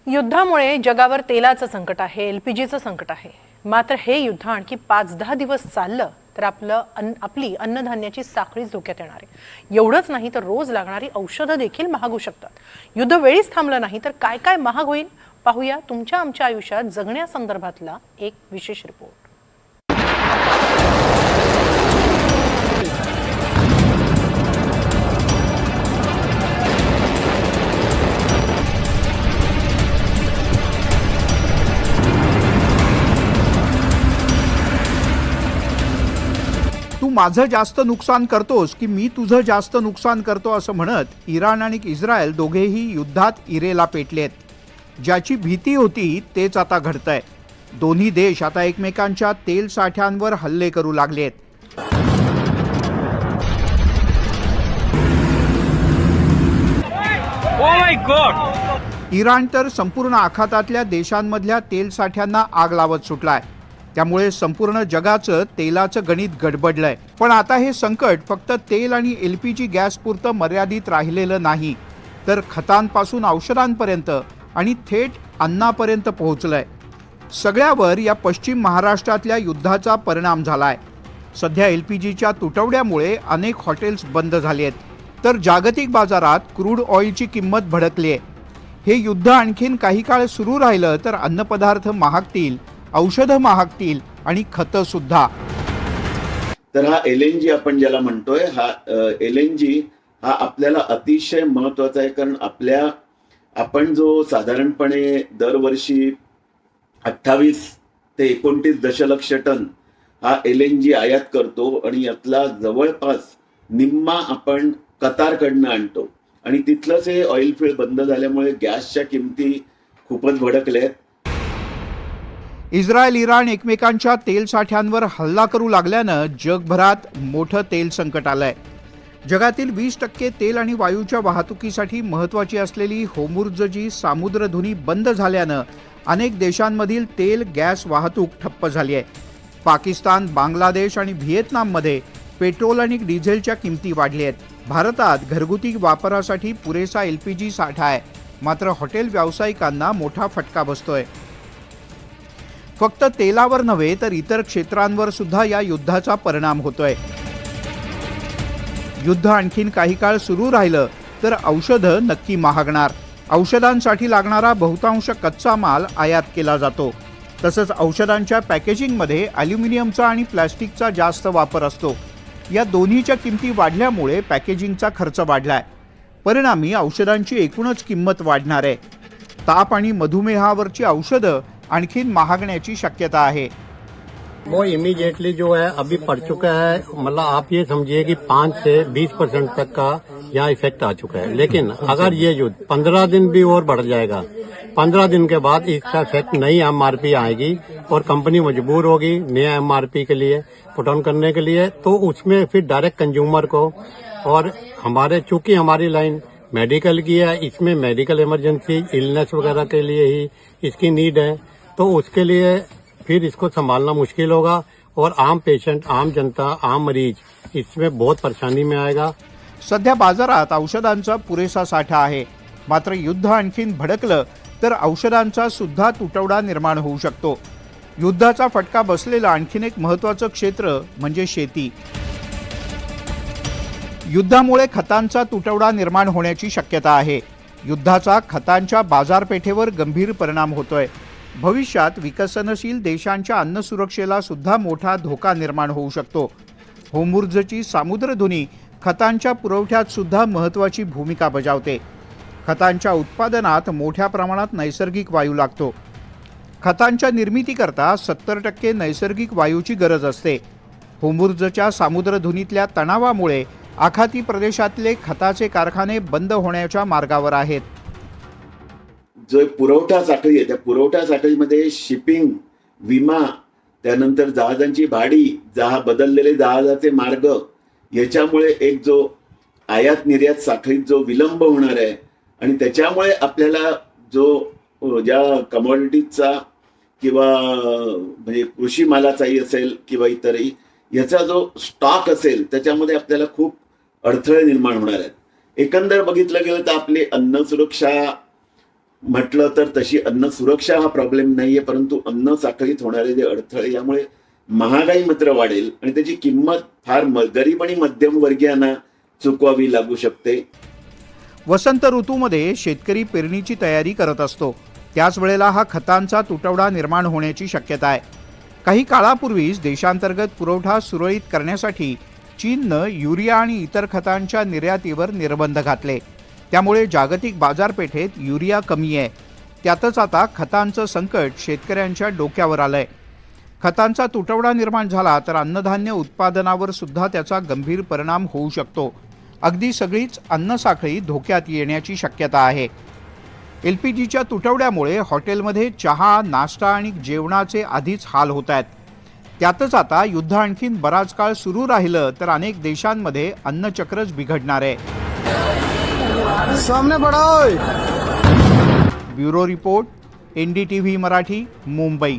युद्धामुळे जगावर तेलाचं संकट आहे, एलपीजीचं संकट आहे। मात्र हे युद्ध आणखी 5-10 दिवस चाललं तर आपली अन्नधान्याची साखळीच धोक्यात येणार आहे। एवढंच नाही तर रोज लागणारी औषधं देखील महागू शकतात। युद्ध वेळीच थांबलं नाही तर काय काय महाग होईल पाहूया तुमच्या आमच्या आयुष्यात जगण्यासंदर्भातला एक विशेष रिपोर्ट। तू माझं जास्त नुकसान करतोस की मी तुझं जास्त नुकसान करतो असं म्हणत इराण आणि इस्रायल दोघेही युद्धात इरेला पेटलेत। ज्याची भीती होती तेच आता घडतंय। दोन्ही देश आता एकमेकांच्या तेल साठ्यांवर हल्ले करू लागलेत। इराण तर संपूर्ण आखातातल्या देशांमधल्या तेल साठ्यांना आग लावत सुटलाय। त्यामुळे संपूर्ण जगाचं तेलाचं गणित गडबडलंय। पण आता हे संकट फक्त तेल आणि एलपीजी गॅस पुरतं मर्यादित राहिलेलं नाही, तर खतांपासून औषधांपर्यंत आणि थेट अन्नापर्यंत पोहोचलंय। सगळ्यावर या पश्चिम महाराष्ट्रातल्या युद्धाचा परिणाम झालाय। सध्या एलपीजीच्या तुटवड्यामुळे अनेक हॉटेल्स बंद झालेत, तर जागतिक बाजारात क्रूड ऑइलची किंमत भडकली आहे। हे युद्ध आणखीन काही काळ सुरू राहिलं तर अन्नपदार्थ महागतील, औषधं महागतील आणि खतं सुद्धा। तर हा एलएनजी आपण ज्याला म्हणतोय, हा एलएनजी हा आपल्याला अतिशय महत्त्वाचा आहे। कारण आपण जो साधारणपणे दरवर्षी 28 ते 29 दशलक्ष टन हा एलएनजी आयात करतो आणि यातला जवळपास निम्मा आपण कतारकडनं आणतो। आणि तिथलंच हे ऑइल फील्ड बंद झाल्यामुळे गॅसच्या किमती खूपच भडकल्यात। इस्रायल इराण एकमेकांच्या तेल साठ्यांवर हल्ला करू लागल्यानं जगभरात मोठं तेल संकट आलंय। जगातील 20% तेल आणि वायूच्या वाहतुकीसाठी महत्त्वाची असलेली होर्मुझची सामुद्रधुनी बंद झाल्यानं अनेक देशांमधील तेल गॅस वाहतूक ठप्प झाली आहे। पाकिस्तान, बांगलादेश आणि व्हिएतनाममध्ये पेट्रोल आणि डिझेलच्या किमती वाढल्या आहेत। भारतात घरगुती वापरासाठी पुरेसा एलपीजी साठा आहे, मात्र हॉटेल व्यावसायिकांना मोठा फटका बसतोय। फक्त तेलावर नव्हे तर इतर क्षेत्रांवर सुद्धा या युद्धाचा परिणाम होतोय। युद्ध आणखीन काही काळ सुरू राहिलं तर औषधं नक्की महागणार। औषधांसाठी लागणारा बहुतांश कच्चा माल आयात केला जातो। तसंच औषधांच्या पॅकेजिंगमध्ये ॲल्युमिनियमचा आणि प्लास्टिकचा जास्त वापर असतो। या दोन्हीच्या किमती वाढल्यामुळे पॅकेजिंगचा खर्च वाढलाय। परिणामी औषधांची एकूणच किंमत वाढणार आहे। ताप आणि मधुमेहावरची औषधं आणखीन महागण्याची शक्यता आहे। वो इमीडिएटली जो है अभी पड़ चुका है। मतलब आप ये समझिए कि 5 से 20% तक का यहाँ इफेक्ट आ चुका है। लेकिन अगर ये युद्ध 15 दिन भी और बढ़ जाएगा, 15 दिन के बाद इसका इफेक्ट नई एमआरपी आएगी और कंपनी मजबूर होगी नया एमआरपी के लिए पुट ऑन करने के लिए। तो उसमें फिर डायरेक्ट कंज्यूमर को, और चूंकि हमारी लाइन मेडिकल की है, इसमें मेडिकल इमरजेंसी इलनेस वगैरह के लिए ही इसकी नीड है, तो उसके लिए फिर इसको संभालना मुश्किल होगा और आम पेशेंट, आम जनता, आम मरीज इसमें बहुत परेशानी में आएगा। सध्या बाजारात औषधांचा पुरेसा साठा आहे, मात्र युद्ध आणखीन भडकलं तर औषधांचा सुद्धा तुटवडा निर्माण होऊ शकतो। युद्धाचा फटका बसलेलं आणखीन एक महत्त्वाचं क्षेत्र म्हणजे शेती। युद्धामुळे खतांचा तुटवडा निर्माण होण्याची शक्यता आहे। युद्धाचा खतांच्या बाजारपेठेवर गंभीर परिणाम होतोय। भविष्यात विकसनशील देशांच्या अन्न सुरक्षेला सुद्धा मोठा धोका निर्माण होऊ शकतो। होर्मुझची सामुद्रधुनी खतांच्या पुरवठ्यात सुद्धा महत्त्वाची भूमिका बजावते। खतांच्या उत्पादनात मोठ्या प्रमाणात नैसर्गिक वायू लागतो। खतांच्या निर्मितीकरता 70% नैसर्गिक वायूची गरज असते। होर्मुझच्या सामुद्रधुनीतल्या तणावामुळे आखाती प्रदेशातले खताचे कारखाने बंद होण्याच्या मार्गावर आहेत। जो पुरवठा साखळी आहे त्या पुरवठा साखळीमध्ये शिपिंग, विमा, त्यानंतर जहाजांची भाडी, बदललेले जहाजाचे मार्ग, याच्यामुळे एक जो आयात निर्यात साखळीत जो विलंब होणार आहे आणि त्याच्यामुळे आपल्याला ज्या कमॉडिटीजचा किंवा म्हणजे कृषी मालाचाही असेल किंवा इतरही याचा जो स्टॉक असेल त्याच्यामध्ये आपल्याला खूप अडथळे निर्माण होणार आहेत। एकंदर बघितलं गेलं तर आपली अन्न सुरक्षा म्हटलं तर तशी अन्न सुरक्षा हा प्रॉब्लेम नाहीये, परंतु अन्न साखळीत होणारे जे अडथळे यामुळे महागाई मात्र वाढेल आणि त्याची किंमत फार गरीब आणि मध्यमवर्गीयांना चुकवावी लागू शकते. वसंत ऋतूमध्ये शेतकरी पेरणीची तयारी करत असतो. त्याच वेळेला हा खतांचा तुटवडा निर्माण होण्याची शक्यता आहे. काही काळापूर्वीच देशांतर्गत पुरवठा सुरळीत करण्यासाठी चीननं युरिया आणि इतर खतांच्या निर्यातीवर निर्बंध घातले. त्यामुळे जागतिक बाजारपेठेत युरिया कमी आहे. त्यातच आता खतांचं संकट शेतकऱ्यांच्या डोक्यावर आलंय. खतांचा तुटवडा निर्माण झाला तर अन्नधान्य उत्पादनावर सुद्धा त्याचा गंभीर परिणाम होऊ शकतो. अगदी सगळीच अन्नसाखळी धोक्यात येण्याची शक्यता आहे. एलपीजीच्या तुटवड्यामुळे हॉटेलमध्ये चहा, नाश्ता आणि जेवणाचे आधीच हाल होत आहेत. त्यातच आता युद्ध आणखीन बराच काळ सुरू राहिलं तर अनेक देशांमध्ये अन्नचक्रच बिघडणार आहे. Bureau report, NDTV Marathi, Mumbai.